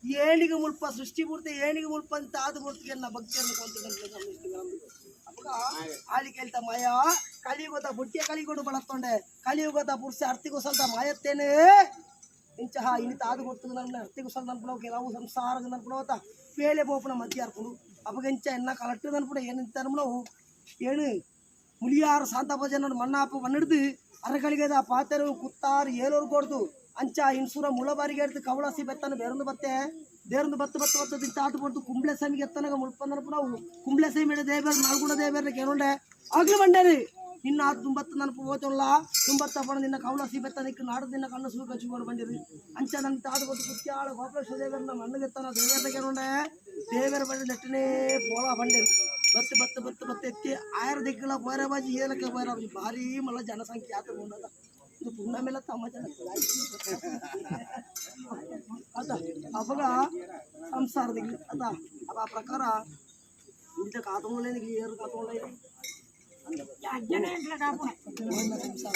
ಏಣಿಗೆ ಮುಲ್ಪ ಸೃಷ್ಟಿ ಮೂರ್ತಿ ಏಣಿಗೆ ಮುಲ್ಪ ಅಂತ ಆದ ಮೂರ್ತಿಗೆ ನಾ ಭಕ್ತಿಯನ್ನು ಅಪ್ಪಗ ಆಳಿ ಕೇಳ್ತಾ ಮಾಯ ಕಲಿಯುಗದ ಬುಟ್ಟಿಯ ಕಲಿಗೊಂಡು ಬಳತ್ತೊಂಡೆ ಕಲಿಯುಗದ ಪುರುಷ ಅರ್ತಿಗೋಸಲ್ದ ಮಾಯತ್ತೇನೆ ಇಂಚಹ ಇನಿತ ಆದ ಗೊತ್ತು ನನ್ನ ಅರ್ತಿಗೋಸಲ್ ಅನ್ಬಿಡೋ ಕೆಲವು ಸಂಸಾರ ಅನ್ಬಿಡೋತ ಪೇಳೆ ಬೋಪನ ಮಧ್ಯ ಅರ್ಕೊಂಡು ಅಪಗಂಚ ಎನ್ನ ಕಲಟ್ಟದ ಅನ್ಬಿಡ ಏನಂತ ಅನ್ಬಿಡವು ಏನು ಮುಳಿಯಾರು ಶಾಂತ ಭಜನ ಮಣ್ಣಾಪ ಮಣ್ಣಿಡ್ದು ಅರಗಳಿಗೆದ ಪಾತೆರು ಕುತ್ತಾರು ಏಲೋರು ಕೊಡ್ದು ಅಂಚ ಇನ್ಸೂರ ಮುಳಬಾರಿಗೆ ಹಿಡ್ದು ಕವಳಸಿ ಬೆತ್ತನ ಬೇರೊಂದು ಬತ್ತೆ ಬೇರೊಂದು ಬತ್ತು ದಿಂತ ಆಟ ಕೊಡ್ತು ಕುಂಬ್ಳೆ ಸೈಮಿಗೆ ಎತ್ತನಾಗ ಮುಳ್ಪಂದನಪು ನಾವು ಕುಂಬ್ಳೆ ಸೈಮಿಡ ದೇವೇರ್ ನಾಲ್ಗುಣ ದೇವೇರ್ನ ಕೇಳೊಂಡೆ ಆಗ್ಲಿ ಬಂಡೇರಿ ನಿನ್ನ ತುಂಬತ್ತು ನನಪು ಓದಲ್ಲ ತುಂಬತ್ತ ಬಣ ನಿನ್ನ ಕವಳಸಿ ಬೆತ್ತನಕ್ಕೆ ನಾಡು ನಿನ್ನ ಕಣ್ಣು ಸೂ ಕಚ್ಚಿಕೊಂಡು ಬಂದಿರಿ ಅಂಚ ನನ್ನ ತಾದು ಕೊಟ್ಟು ಕುತ್ಯಾಳ ಗೋಪಾಲೇಶ್ವರ ದೇವೇರ್ನ ಮಣ್ಣಗೆತ್ತನ ದೇವೇರ್ನ ಕೇಳೊಂಡೆ ದೇವೇರ ಬಂದ ನೆಟ್ಟನೇ ಪೋಳ ಬಂಡೇರಿ ಬತ್ತು ಎತ್ತಿ ಆಯರ ದಿಕ್ಕಲ ಬೈರಬಾಜಿ ಏಲಕ್ಕೆ ಬೈರಬಾಜಿ ಭಾರಿ ಮಲ್ಲ ಜನಸಂಖ್ಯೆ ಆತ ಬಂದದ ಇದು ಪುಣ್ಯ ಮೇಲೆ ತಮ್ಮ ಜನ ಅದ ಅವಾಗ ಸಂಸಾರದಲ್ಲಿ ಅದ ಅದ ಆ ಪ್ರಕಾರ ಇಂಥ ಕಾತೊಂಡೇ ಏರು ಕಾತೊಂಡ ಸಂಸಾರ